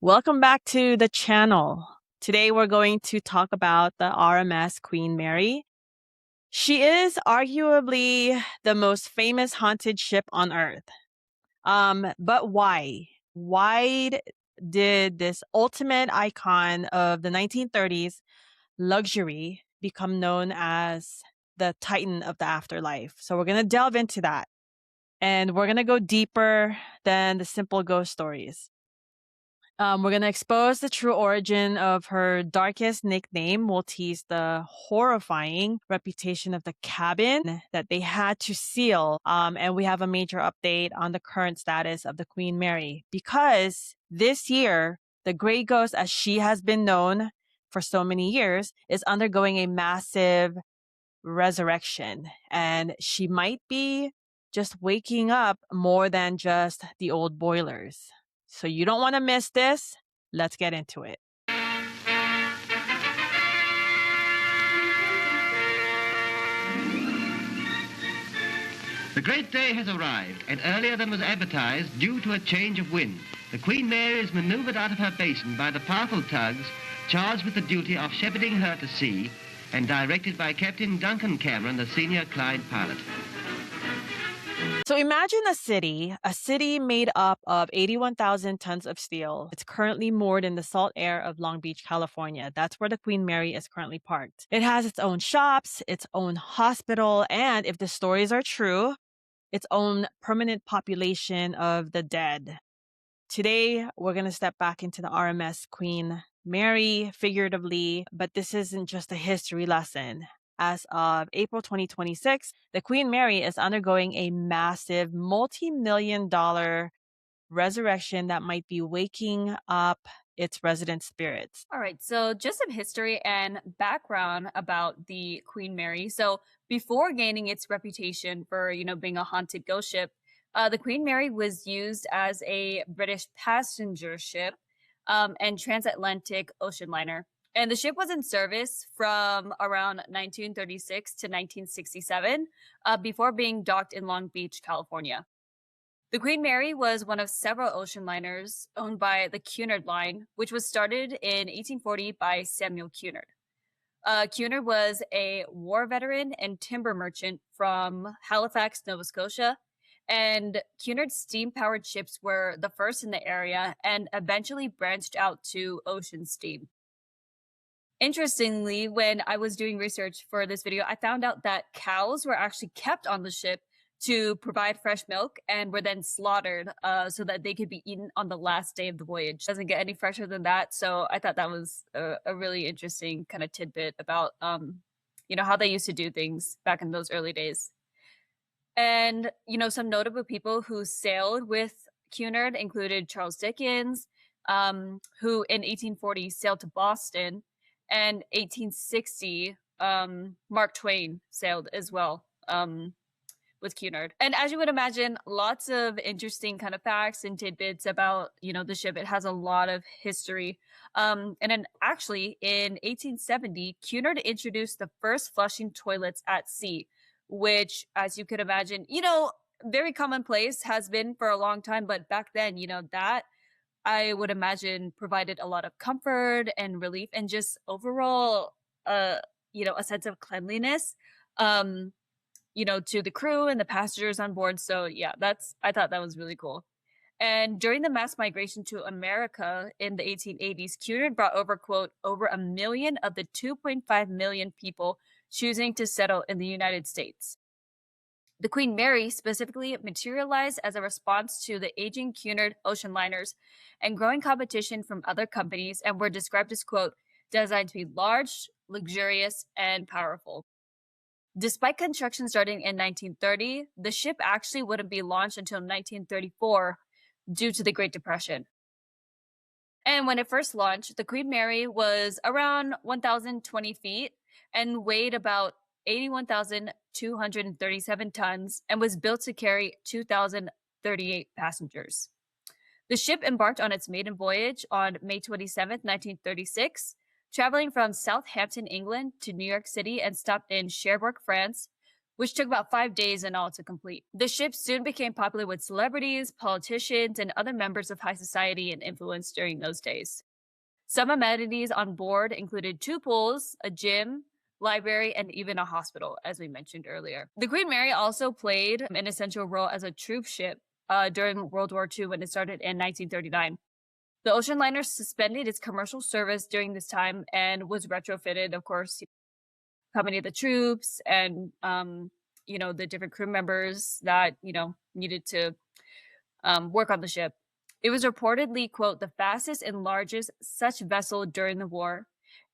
Welcome back to the channel. Today we're going to talk about the RMS Queen Mary. She is arguably the most famous haunted ship on Earth. But why? Did this ultimate icon of the 1930s luxury become known as the Titan of the afterlife? So we're going to delve into that. And we're going to go deeper than the simple ghost stories. We're going to expose the true origin of her darkest nickname. We'll tease the horrifying reputation of the cabin that they had to seal. And we have a major update on the current status of the Queen Mary. Because this year, the Grey Ghost, as she has been known for so many years, is undergoing a massive resurrection. And she might be just waking up more than just the old boilers. So you don't want to miss this. Let's get into it. The great day has arrived, and earlier than was advertised due to a change of wind. The Queen Mary is manoeuvred out of her basin by the powerful tugs charged with the duty of shepherding her to sea and directed by Captain Duncan Cameron, the senior Clyde pilot. So imagine a city made up of 81,000 tons of steel. It's currently moored in the salt air of Long Beach, California. That's where the Queen Mary is currently parked. It has its own shops, its own hospital, and if the stories are true, its own permanent population of the dead. Today, we're going to step back into the RMS Queen Mary, figuratively, but this isn't just a history lesson. As of April 2026, the Queen Mary is undergoing a massive multi-million-dollar resurrection that might be waking up its resident spirits. All right, so just some history and background about the Queen Mary. So before gaining its reputation for, being a haunted ghost ship, the Queen Mary was used as a British passenger ship and transatlantic ocean liner. And the ship was in service from around 1936 to 1967 before being docked in Long Beach, California. The Queen Mary was one of several ocean liners owned by the Cunard Line, which was started in 1840 by Samuel Cunard. Cunard was a war veteran and timber merchant from Halifax, Nova Scotia, and Cunard's steam-powered ships were the first in the area and eventually branched out to ocean steam. Interestingly, when I was doing research for this video, I found out that cows were actually kept on the ship to provide fresh milk and were then slaughtered so that they could be eaten on the last day of the voyage. Doesn't get any fresher than that. So I thought that was a really interesting kind of tidbit about, how they used to do things back in those early days. And, some notable people who sailed with Cunard included Charles Dickens, who in 1840 sailed to Boston, and 1860, Mark Twain sailed as well with Cunard. And as you would imagine, lots of interesting kind of facts and tidbits about, the ship. It has a lot of history. And then actually in 1870, Cunard introduced the first flushing toilets at sea, which, as you could imagine, very commonplace, has been for a long time. But back then, that I would imagine provided a lot of comfort and relief and just overall, a sense of cleanliness, to the crew and the passengers on board. So yeah, I thought that was really cool. And during the mass migration to America in the 1880s, Cunard brought over, quote, over 1 million of the 2.5 million people choosing to settle in the United States. The Queen Mary specifically materialized as a response to the aging Cunard ocean liners and growing competition from other companies, and were described as, quote, designed to be large, luxurious, and powerful. Despite construction starting in 1930, the ship actually wouldn't be launched until 1934 due to the Great Depression. And when it first launched, the Queen Mary was around 1,020 feet and weighed about 81,237 tons and was built to carry 2,038 passengers. The ship embarked on its maiden voyage on May 27, 1936, traveling from Southampton, England to New York City, and stopped in Cherbourg, France, which took about 5 days in all to complete. The ship soon became popular with celebrities, politicians, and other members of high society and influence during those days. Some amenities on board included two pools, a gym, library, and even a hospital, as we mentioned earlier. The Queen Mary also played an essential role as a troop ship during World War II when it started in 1939. The ocean liner suspended its commercial service during this time and was retrofitted, of course, to accompany the troops and, the different crew members that, needed to work on the ship. It was reportedly, quote, the fastest and largest such vessel during the war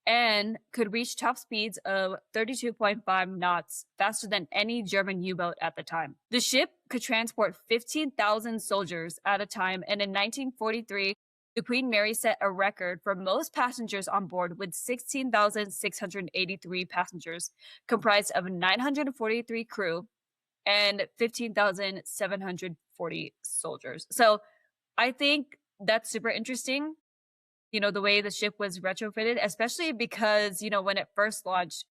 and could reach top speeds of 32.5 knots, faster than any German U-boat at the time. The ship could transport 15,000 soldiers at a time, and in 1943, the Queen Mary set a record for most passengers on board with 16,683 passengers, comprised of 943 crew and 15,740 soldiers. So I think that's super interesting, the way the ship was retrofitted, especially because, when it first launched,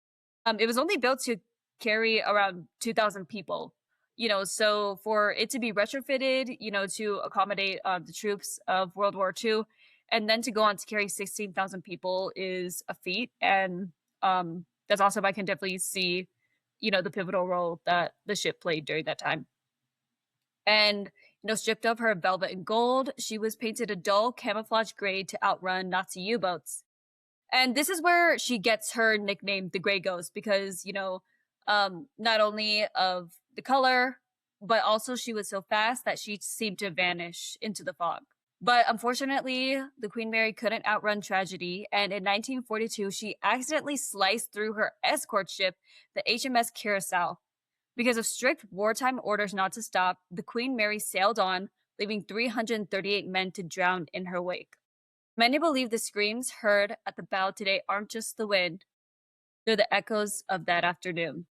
it was only built to carry around 2,000 people. So for it to be retrofitted, to accommodate the troops of World War II, and then to go on to carry 16,000 people is a feat. And that's awesome. I can definitely see, the pivotal role that the ship played during that time. And, stripped of her velvet and gold, she was painted a dull camouflage gray to outrun Nazi U-boats. And this is where she gets her nickname, the Gray Ghost, because, not only of the color, but also she was so fast that she seemed to vanish into the fog. But unfortunately, the Queen Mary couldn't outrun tragedy, and in 1942, she accidentally sliced through her escort ship, the HMS Curacao. Because of strict wartime orders not to stop, the Queen Mary sailed on, leaving 338 men to drown in her wake. Many believe the screams heard at the bow today aren't just the wind, they're the echoes of that afternoon.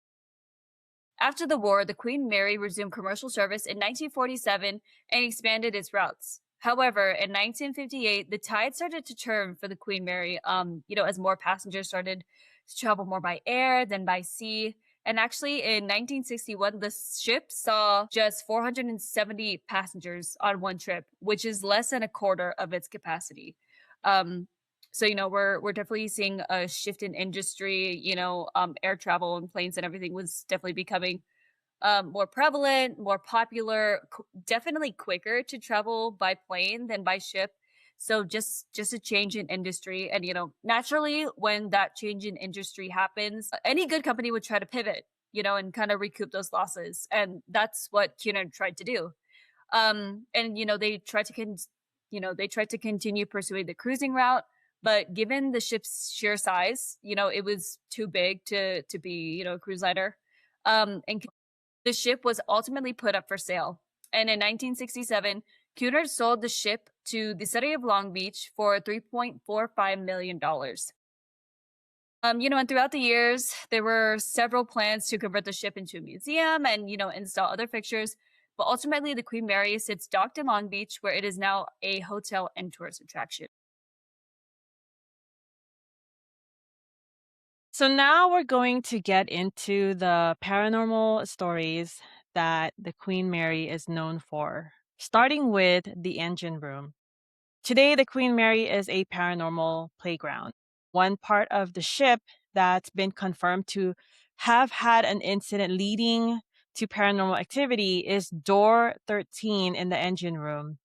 After the war, the Queen Mary resumed commercial service in 1947 and expanded its routes. However, in 1958, the tide started to turn for the Queen Mary, as more passengers started to travel more by air than by sea. And actually, in 1961, the ship saw just 470 passengers on one trip, which is less than a quarter of its capacity. So, we're definitely seeing a shift in industry. Air travel and planes and everything was definitely becoming more prevalent, more popular, definitely quicker to travel by plane than by ship. So just a change in industry. And, naturally, when that change in industry happens, any good company would try to pivot, and kind of recoup those losses. And that's what Cunard tried to do. And, they tried to continue pursuing the cruising route. But given the ship's sheer size, it was too big to be, a cruise liner. And the ship was ultimately put up for sale. And in 1967, Cunard sold the ship to the city of Long Beach for $3.45 million. And throughout the years, there were several plans to convert the ship into a museum and, install other fixtures. But ultimately, the Queen Mary sits docked in Long Beach, where it is now a hotel and tourist attraction. So now we're going to get into the paranormal stories that the Queen Mary is known for, starting with the engine room. Today, the Queen Mary is a paranormal playground. One part of the ship that's been confirmed to have had an incident leading to paranormal activity is door 13 in the engine room,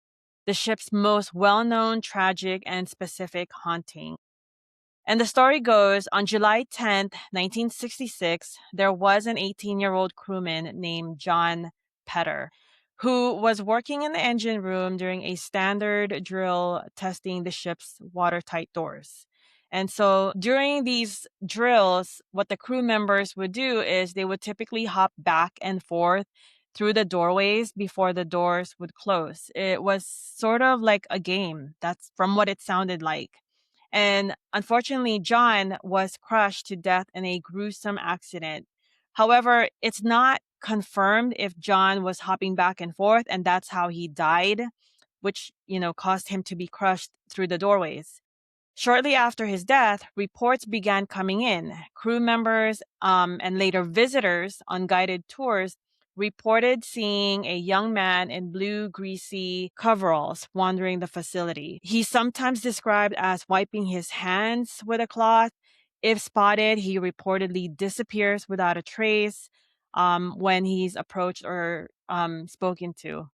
the ship's most well-known, tragic, and specific haunting. And the story goes, on July 10th, 1966, there was an 18-year-old crewman named John Petter who was working in the engine room during a standard drill testing the ship's watertight doors. And so during these drills, what the crew members would do is they would typically hop back and forth through the doorways before the doors would close. It was sort of like a game. That's from what it sounded like. And unfortunately, John was crushed to death in a gruesome accident. However, it's not confirmed if John was hopping back and forth and that's how he died, which, caused him to be crushed through the doorways. Shortly after his death, reports began coming in. Crew members and later visitors on guided tours reported seeing a young man in blue, greasy coveralls wandering the facility. He's sometimes described as wiping his hands with a cloth. If spotted, he reportedly disappears without a trace when he's approached or spoken to.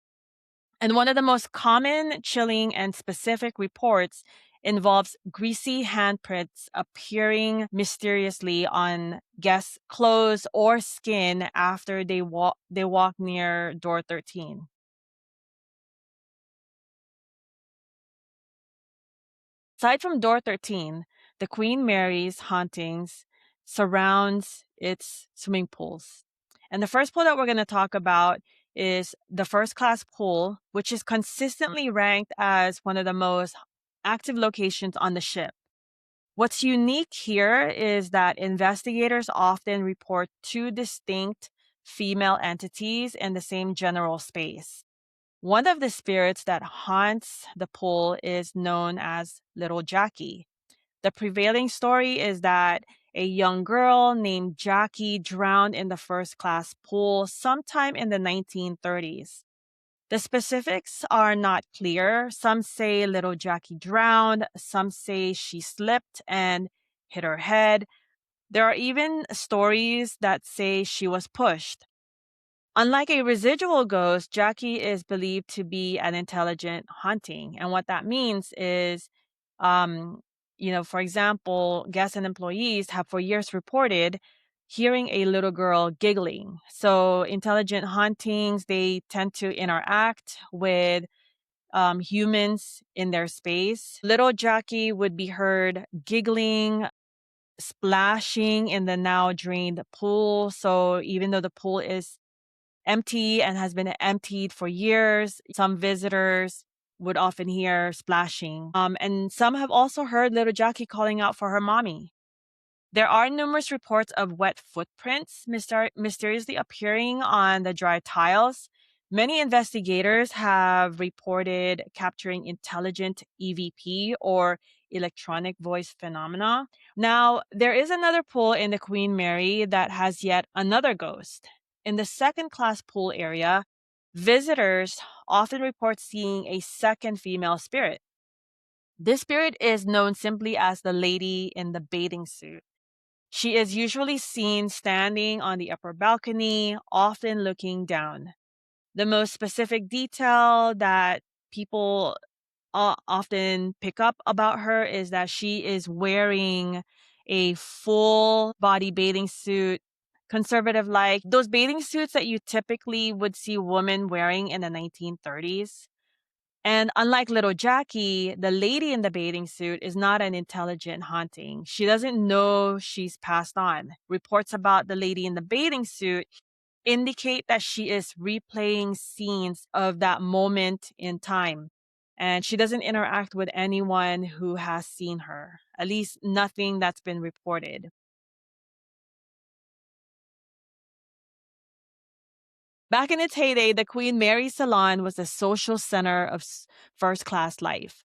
And one of the most common, chilling, and specific reports involves greasy handprints appearing mysteriously on guests' clothes or skin after they walk near door 13. Aside from door 13, the Queen Mary's hauntings surrounds its swimming pools. And the first pool that we're going to talk about is the first class pool, which is consistently ranked as one of the most active locations on the ship. What's unique here is that investigators often report two distinct female entities in the same general space. One of the spirits that haunts the pool is known as Little Jackie. The prevailing story is that a young girl named Jackie drowned in the first class pool sometime in the 1930s. The specifics are not clear. Some say little Jackie drowned, some say she slipped and hit her head. There are even stories that say she was pushed. Unlike a residual ghost, Jackie is believed to be an intelligent haunting. And what that means is, um, for example, guests and employees have for years reported hearing a little girl giggling. So intelligent hauntings, they tend to interact with humans in their space. Little Jackie would be heard giggling, splashing in the now drained pool. So even though the pool is empty and has been emptied for years, some visitors would often hear splashing. And some have also heard little Jackie calling out for her mommy. There are numerous reports of wet footprints mysteriously appearing on the dry tiles. Many investigators have reported capturing intelligent EVP or electronic voice phenomena. Now, there is another pool in the Queen Mary that has yet another ghost. In the second class pool area, visitors often report seeing a second female spirit. This spirit is known simply as the lady in the bathing suit. She is usually seen standing on the upper balcony, often looking down. The most specific detail that people often pick up about her is that she is wearing a full body bathing suit, conservative like those bathing suits that you typically would see women wearing in the 1930s. And unlike little Jackie, the lady in the bathing suit is not an intelligent haunting. She doesn't know she's passed on. Reports about the lady in the bathing suit indicate that she is replaying scenes of that moment in time. And she doesn't interact with anyone who has seen her, at least nothing that's been reported. Back in its heyday, the Queen Mary Salon was the social center of first class life.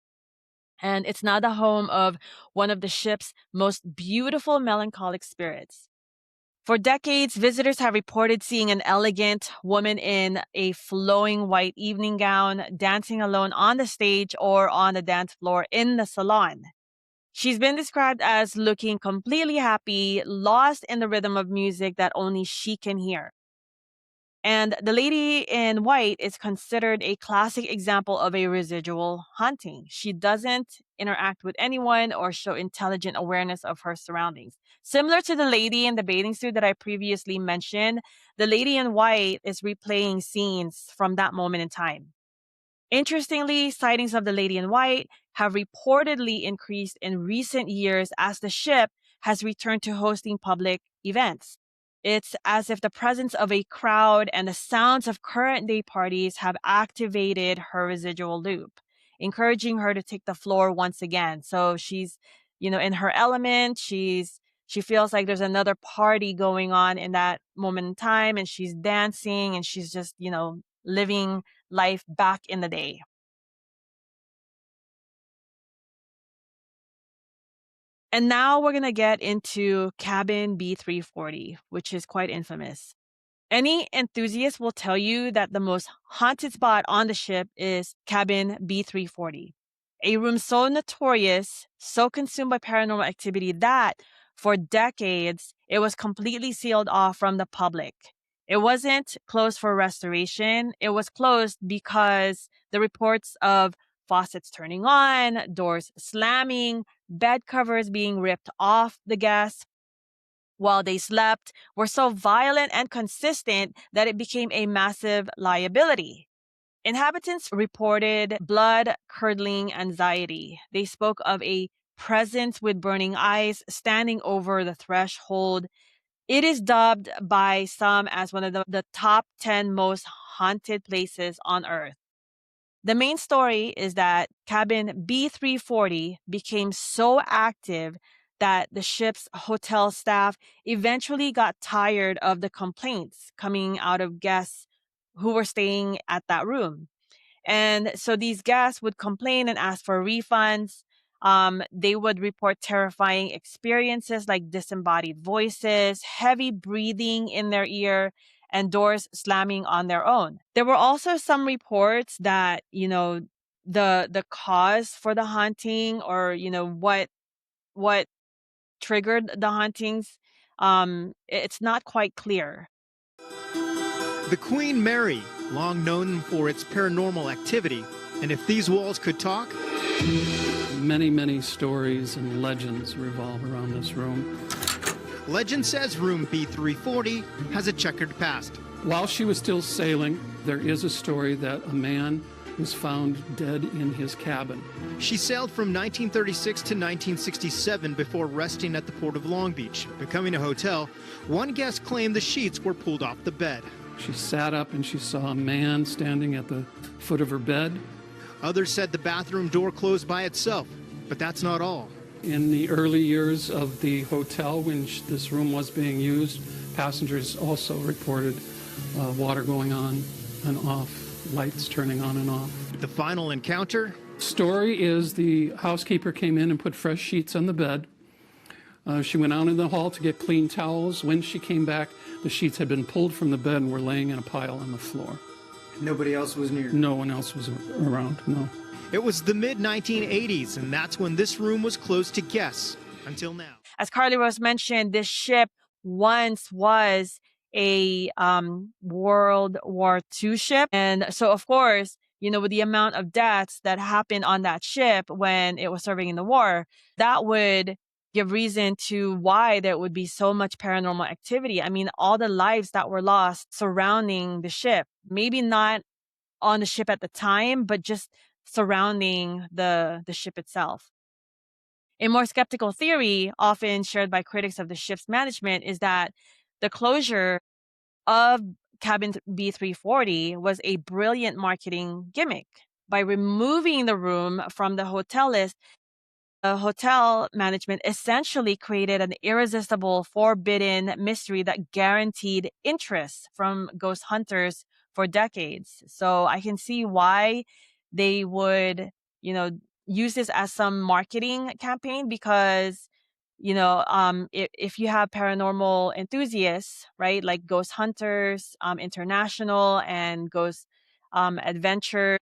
And it's now the home of one of the ship's most beautiful melancholic spirits. For decades, visitors have reported seeing an elegant woman in a flowing white evening gown dancing alone on the stage or on the dance floor in the salon. She's been described as looking completely happy, lost in the rhythm of music that only she can hear. And the lady in white is considered a classic example of a residual haunting. She doesn't interact with anyone or show intelligent awareness of her surroundings. Similar to the lady in the bathing suit that I previously mentioned, the lady in white is replaying scenes from that moment in time. Interestingly, sightings of the lady in white have reportedly increased in recent years as the ship has returned to hosting public events. It's as if the presence of a crowd and the sounds of current day parties have activated her residual loop, encouraging her to take the floor once again. So she's, in her element. She feels like there's another party going on in that moment in time, and she's dancing and she's just, living life back in the day. And now we're going to get into cabin B340, which is quite infamous. Any enthusiast will tell you that the most haunted spot on the ship is cabin B340, a room so notorious, so consumed by paranormal activity that for decades it was completely sealed off from the public. It wasn't closed for restoration. It was closed because the reports of faucets turning on, doors slamming, bed covers being ripped off the guests while they slept were so violent and consistent that it became a massive liability. Inhabitants reported blood curdling anxiety. They spoke of a presence with burning eyes standing over the threshold. It is dubbed by some as one of the top 10 most haunted places on Earth. The main story is that cabin B340 became so active that the ship's hotel staff eventually got tired of the complaints coming out of guests who were staying at that room. And so these guests would complain and ask for refunds. They would report terrifying experiences like disembodied voices, heavy breathing in their ear, and doors slamming on their own. There were also some reports that, the cause for the haunting, or, what triggered the hauntings, it's not quite clear. The Queen Mary, long known for its paranormal activity, and if these walls could talk, many, many stories and legends revolve around this room. Legend says room B340 has a checkered past. While she was still sailing, there is a story that a man was found dead in his cabin. She sailed from 1936 to 1967 before resting at the port of Long Beach. Becoming a hotel, one guest claimed the sheets were pulled off the bed. She sat up and she saw a man standing at the foot of her bed. Others said the bathroom door closed by itself, but that's not all. In the early years of the hotel, when this room was being used, passengers also reported water going on and off, lights turning on and off. The final encounter? Story is the housekeeper came in and put fresh sheets on the bed. She went out in the hall to get clean towels. When she came back, the sheets had been pulled from the bed and were laying in a pile on the floor. Nobody else was near? No one else was around, no. It was the mid-1980s, and that's when this room was closed to guests, until now. As Carly Rose mentioned, this ship once was a World War II ship. And so, of course, with the amount of deaths that happened on that ship when it was serving in the war, that would give reason to why there would be so much paranormal activity. I mean, all the lives that were lost surrounding the ship, maybe not on the ship at the time, but just surrounding the ship itself. A more skeptical theory, often shared by critics of the ship's management, is that the closure of cabin B340 was a brilliant marketing gimmick. By removing the room from the hotel list, the hotel management essentially created an irresistible, forbidden mystery that guaranteed interest from ghost hunters for decades. So I can see why they would, use this as some marketing campaign, because, if you have paranormal enthusiasts, right, like Ghost Hunters International and Ghost Adventure,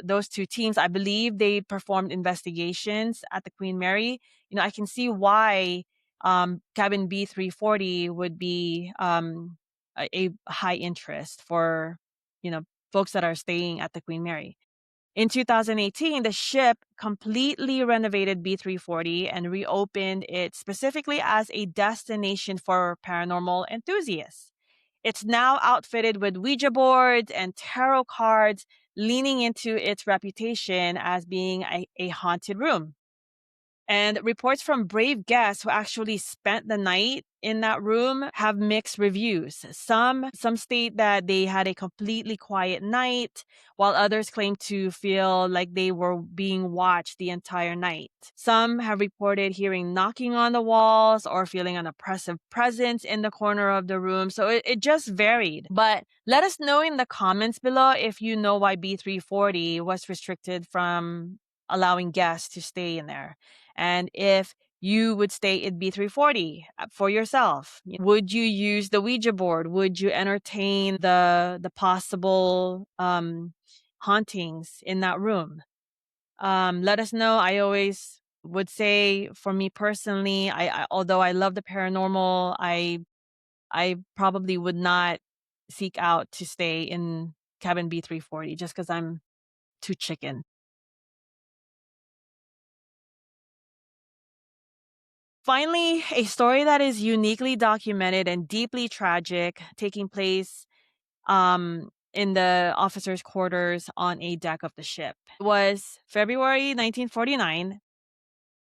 those two teams, I believe they performed investigations at the Queen Mary. I can see why cabin B340 would be a high interest for, folks that are staying at the Queen Mary. In 2018, the ship completely renovated B340 and reopened it specifically as a destination for paranormal enthusiasts. It's now outfitted with Ouija boards and tarot cards, leaning into its reputation as being a haunted room. And reports from brave guests who actually spent the night in that room have mixed reviews. Some state that they had a completely quiet night, while others claim to feel like they were being watched the entire night. Some have reported hearing knocking on the walls or feeling an oppressive presence in the corner of the room. So it just varied. But let us know in the comments below if you know why B340 was restricted from allowing guests to stay in there. And if you would stay in B340 for yourself? Would you use the Ouija board? Would you entertain the possible hauntings in that room? Let us know. I always would say, for me personally, I although I love the paranormal, I probably would not seek out to stay in cabin B340 just because I'm too chicken. Finally, a story that is uniquely documented and deeply tragic, taking place in the officers' quarters on a deck of the ship. It was February 1949.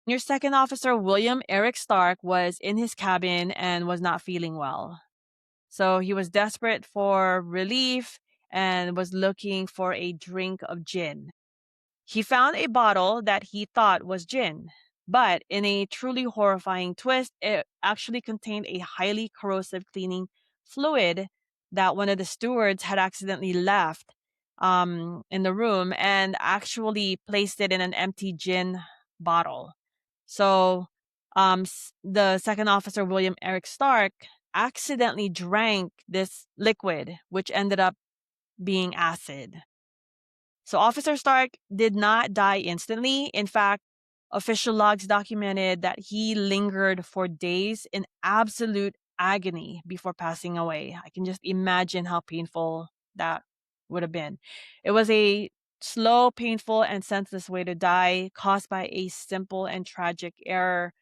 Your second officer, William Eric Stark, was in his cabin and was not feeling well. So he was desperate for relief and was looking for a drink of gin. He found a bottle that he thought was gin, but in a truly horrifying twist, it actually contained a highly corrosive cleaning fluid that one of the stewards had accidentally left in the room and actually placed it in an empty gin bottle. So the second officer, William Eric Stark, accidentally drank this liquid, which ended up being acid. So Officer Stark did not die instantly. In fact, official logs documented that he lingered for days in absolute agony before passing away. I can just imagine how painful that would have been. It was a slow, painful, and senseless way to die, caused by a simple and tragic error.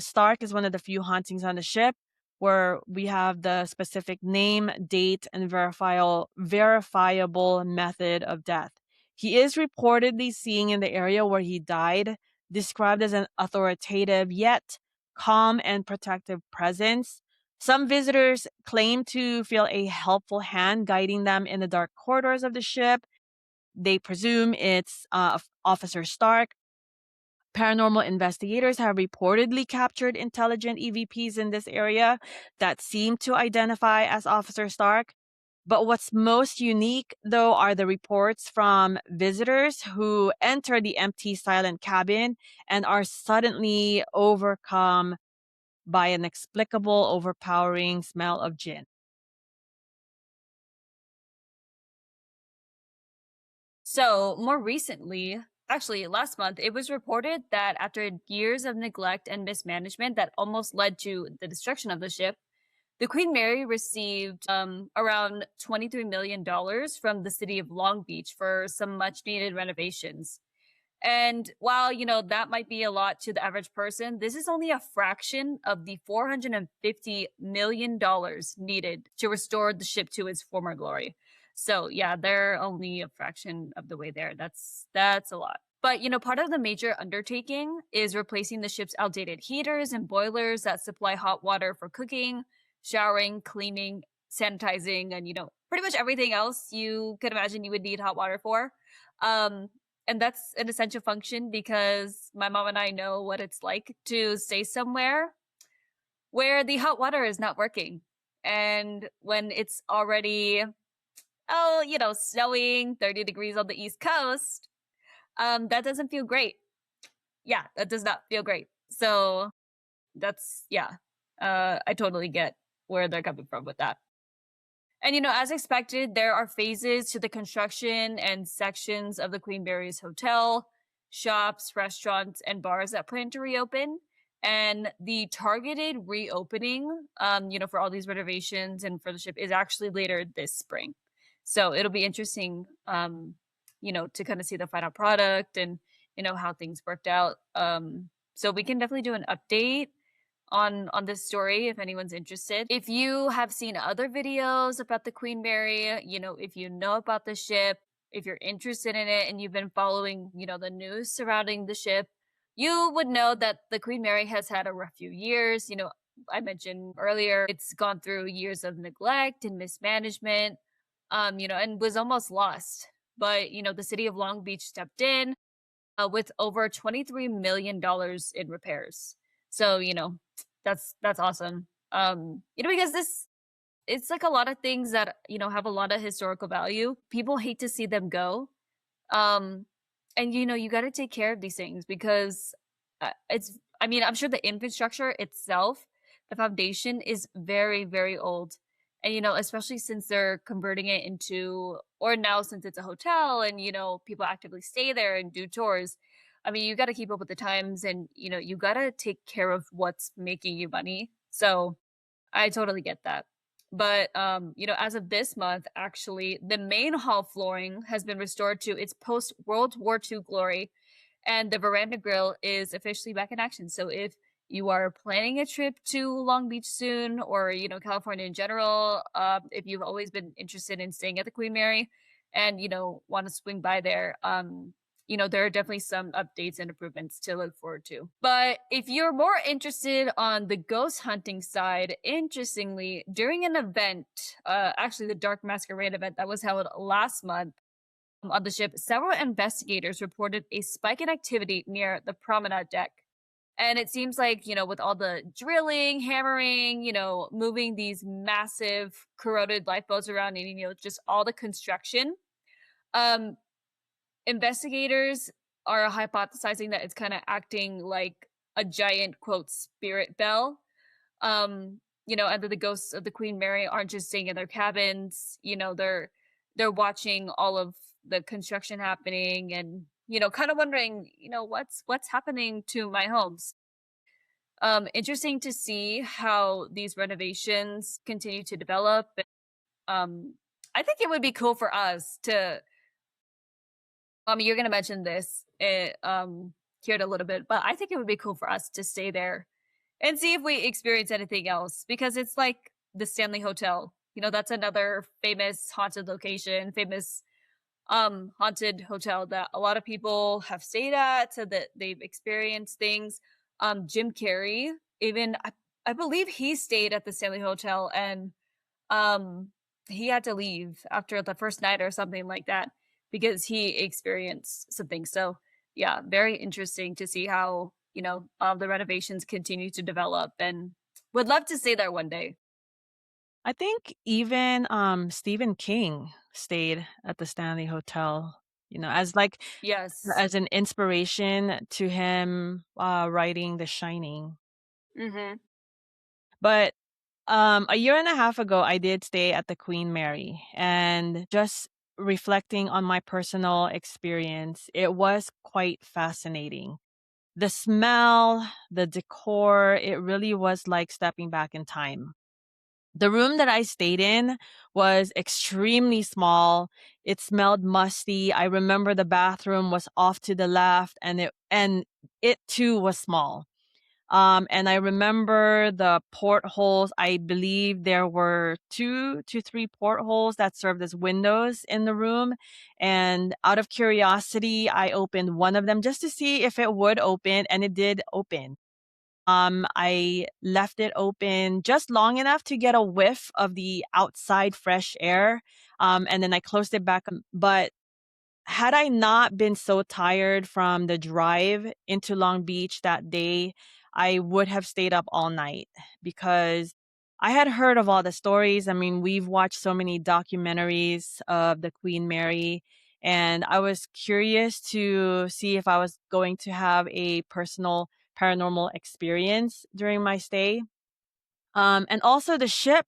Stark is one of the few hauntings on the ship where we have the specific name, date, and verifiable method of death. He is reportedly seen in the area where he died, described as an authoritative yet calm and protective presence. Some visitors claim to feel a helpful hand guiding them in the dark corridors of the ship. They presume it's Officer Stark. Paranormal investigators have reportedly captured intelligent EVPs in this area that seem to identify as Officer Stark. But what's most unique, though, are the reports from visitors who enter the empty, silent cabin and are suddenly overcome by an inexplicable, overpowering smell of gin. So, more recently, actually last month, it was reported that after years of neglect and mismanagement that almost led to the destruction of the ship, the Queen Mary received around $23 million from the city of Long Beach for some much needed renovations. And while, that might be a lot to the average person, this is only a fraction of the $450 million needed to restore the ship to its former glory. So yeah, they're only a fraction of the way there. That's a lot. But part of the major undertaking is replacing the ship's outdated heaters and boilers that supply hot water for cooking, showering, cleaning, sanitizing, and pretty much everything else you could imagine you would need hot water for. And that's an essential function because my mom and I know what it's like to stay somewhere where the hot water is not working. And when it's already, snowing 30 degrees on the East Coast, that doesn't feel great. Yeah, that does not feel great. So I totally get where they're coming from with that. And, as expected, there are phases to the construction and sections of the Queen Mary's hotel, shops, restaurants, and bars that plan to reopen. And the targeted reopening, for all these renovations and for the ship is actually later this spring. So it'll be interesting, to kind of see the final product and, how things worked out. So we can definitely do an update on this story if anyone's interested. If you have seen other videos about the Queen Mary, if you know about the ship, if you're interested in it and you've been following, the news surrounding the ship, you would know that the Queen Mary has had a rough few years. I mentioned earlier, it's gone through years of neglect and mismanagement, and was almost lost. But, the city of Long Beach stepped in with over $23 million in repairs. So, that's awesome. Because it's like a lot of things that, have a lot of historical value. People hate to see them go. And, you got to take care of these things because it's I mean, I'm sure the infrastructure itself, the foundation is very, very old. And, especially since they're converting it into, or now since it's a hotel and, people actively stay there and do tours. I mean, you got to keep up with the times and, you got to take care of what's making you money. So I totally get that. But, as of this month, actually, the main hall flooring has been restored to its post World War II glory, and the veranda grill is officially back in action. So if you are planning a trip to Long Beach soon, or California in general, if you've always been interested in staying at the Queen Mary, and want to swing by there, there are definitely some updates and improvements to look forward to. But if you're more interested on the ghost hunting side, interestingly, during an event, actually the Dark Masquerade event that was held last month on the ship, several investigators reported a spike in activity near the promenade deck. And it seems like, with all the drilling, hammering, moving these massive corroded lifeboats around and, just all the construction, um, investigators are hypothesizing that it's kind of acting like a giant, quote, spirit bell. And that the ghosts of the Queen Mary aren't just staying in their cabins, they're watching all of the construction happening and, kind of wondering, what's happening to my homes. Interesting to see how these renovations continue to develop. I think it would be cool for us to you're gonna mention this here in a little bit, but I think it would be cool for us to stay there and see if we experience anything else because it's like the Stanley Hotel. That's another famous haunted location, famous haunted hotel that a lot of people have stayed at, so that they've experienced things. Jim Carrey, even I believe he stayed at the Stanley Hotel and um he had to leave after the first night or something like that because he experienced something. So yeah, very interesting to see how, the renovations continue to develop and would love to stay there one day. I think even Stephen King stayed at the Stanley Hotel, as like Yes. as an inspiration to him writing The Shining. Mhm. But a year and a half ago, I did stay at the Queen Mary, and just reflecting on my personal experience, it was quite fascinating. The smell, the decor, it really was like stepping back in time. The room that I stayed in was extremely small. It smelled musty. I remember the bathroom was off to the left and it too was small. And I remember the portholes. I believe there were 2 to 3 portholes that served as windows in the room. And out of curiosity, I opened one of them just to see if it would open, and it did open. I left it open just long enough to get a whiff of the outside fresh air. And then I closed it back. But had I not been so tired from the drive into Long Beach that day, I would have stayed up all night because I had heard of all the stories. I mean, we've watched so many documentaries of the Queen Mary, and I was curious to see if I was going to have a personal paranormal experience during my stay. And also the ship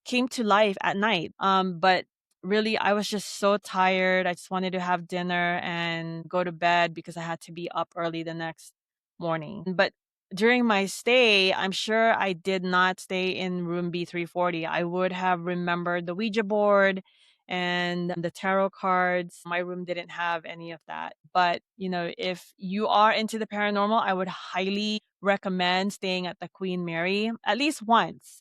came to life at night. But really, I was just so tired. I just wanted to have dinner and go to bed because I had to be up early the next morning. But during my stay, I'm sure I did not stay in room B340. I would have remembered the Ouija board and the tarot cards. My room didn't have any of that. But, if you are into the paranormal, I would highly recommend staying at the Queen Mary at least once.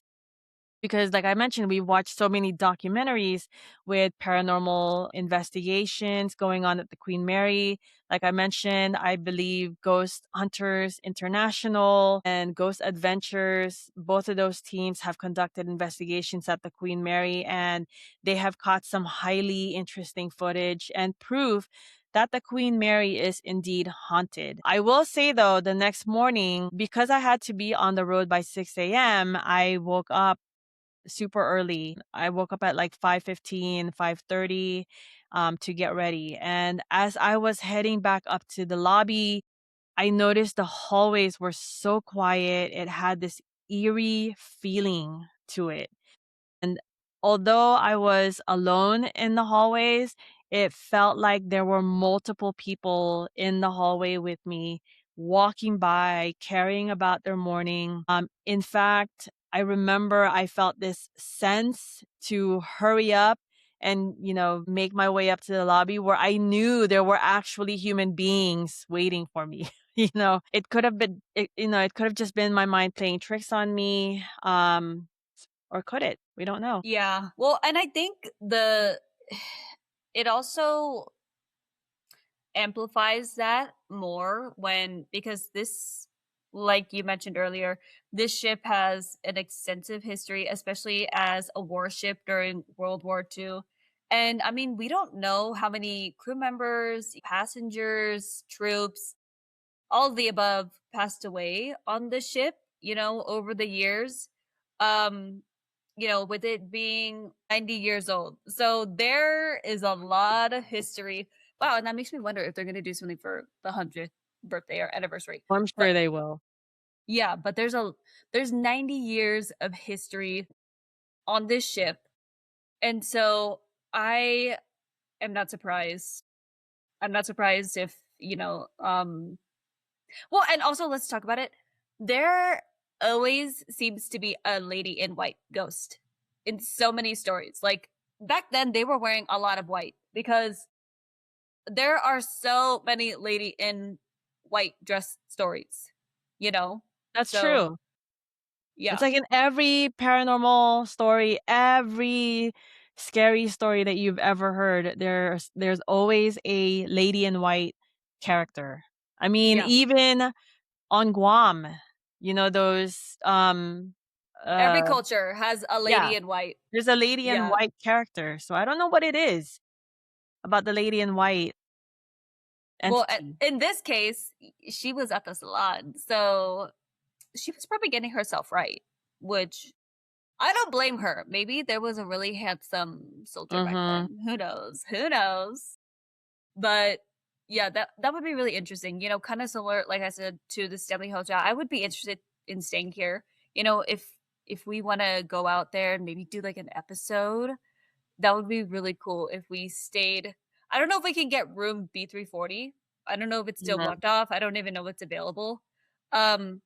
Because, like I mentioned, we watched so many documentaries with paranormal investigations going on at the Queen Mary. Like I mentioned, I believe Ghost Hunters International and Ghost Adventures, both of those teams have conducted investigations at the Queen Mary, and they have caught some highly interesting footage and proof that the Queen Mary is indeed haunted. I will say though, the next morning, because I had to be on the road by 6 a.m., I woke up super early. I woke up at like 5:15, 5:30 to get ready. And as I was heading back up to the lobby, I noticed the hallways were so quiet. It had this eerie feeling to it. And although I was alone in the hallways, it felt like there were multiple people in the hallway with me, walking by, carrying about their morning. In fact, I remember I felt this sense to hurry up and, make my way up to the lobby where I knew there were actually human beings waiting for me. It could have been, it could have just been my mind playing tricks on me. Or could it? We don't know. Yeah. Well, and I think it also amplifies that more when, because this, like you mentioned earlier, this ship has an extensive history, especially as a warship during World War II. And I mean, we don't know how many crew members, passengers, troops, all of the above passed away on the ship, over the years. Um, with it being 90 years old. So there is a lot of history. Wow, and that makes me wonder if they're going to do something for the 100th birthday or anniversary. I'm But sure they will. yeah, but there's 90 years of history on this ship. And so I am not surprised. I'm not surprised if, well, and also let's talk about it. There always seems to be a lady in white ghost in so many stories. Like back then, they were wearing a lot of white because there are so many lady in white dress stories, you know? That's So, true. It's yeah. like in every paranormal story, every scary story that you've ever heard, there's always a lady in white character. I mean, Yeah. even on Guam, those Every uh culture has a yeah, lady in white. there's a lady in Yeah. white character. So I don't know what it is about the lady in white Well, entity. in this case, she was at the salon. So she was probably getting herself right, which I don't blame her. Maybe there was a really handsome soldier back Mhm. then. Who knows? Who knows? But yeah, that would be really interesting. Kind of similar, like I said, to the Stanley Hotel. I would be interested in staying here. If we want to go out there and maybe do like an episode, that would be really cool if we stayed. I don't know if we can get room B340. I don't know if it's still Yeah. blocked off. I don't even know what's available. Um,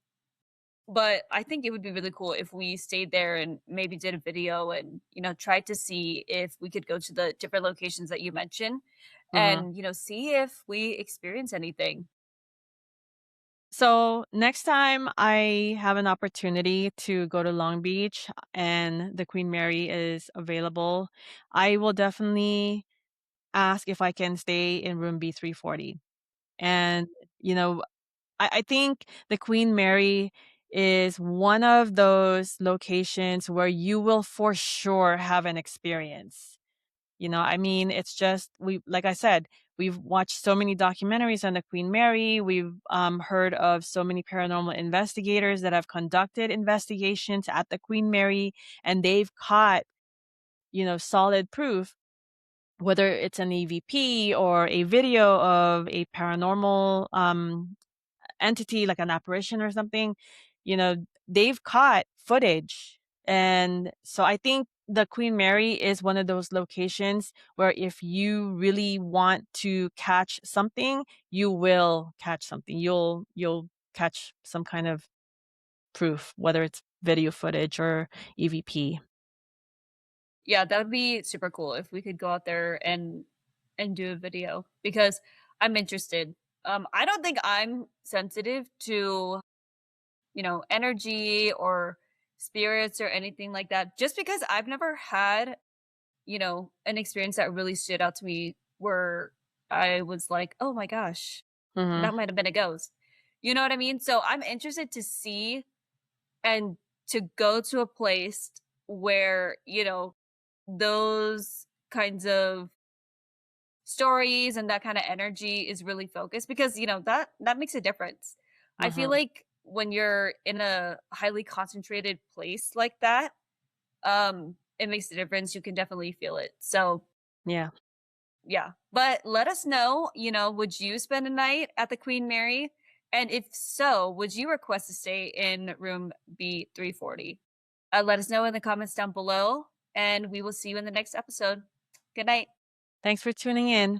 but I think it would be really cool if we stayed there and maybe did a video and, tried to see if we could go to the different locations that you mentioned Mhm. and, see if we experience anything. So next time I have an opportunity to go to Long Beach and the Queen Mary is available, I will definitely ask if I can stay in room B340. And, you know, I think the Queen Mary is one of those locations where you will for sure have an experience. I mean, it's just like I said, we've watched so many documentaries on the Queen Mary. We've heard of so many paranormal investigators that have conducted investigations at the Queen Mary, and they've caught, solid proof, whether it's an EVP or a video of a paranormal entity like an apparition or something, you know, they've caught footage. And so I think the Queen Mary is one of those locations where if you really want to catch something, you will catch something. You'll catch some kind of proof, whether it's video footage or EVP. Yeah, that would be super cool if we could go out there and do a video because I'm interested. I don't think I'm sensitive to, energy or spirits or anything like that just because I've never had an experience that really stood out to me where I was like, "Oh my gosh, Mhm. that might have been a ghost." You know what I mean? So I'm interested to see and to go to a place where, those kinds of stories and that kind of energy is really focused because, that makes a difference. I feel Mhm. like when you're in a highly concentrated place like that, it makes a difference. You can definitely feel it. So Yeah. yeah. But let us know, would you spend a night at the Queen Mary? And if so, would you request to stay in room B340? Let us know in the comments down below, and we will see you in the next episode. Good night. Thanks for tuning in.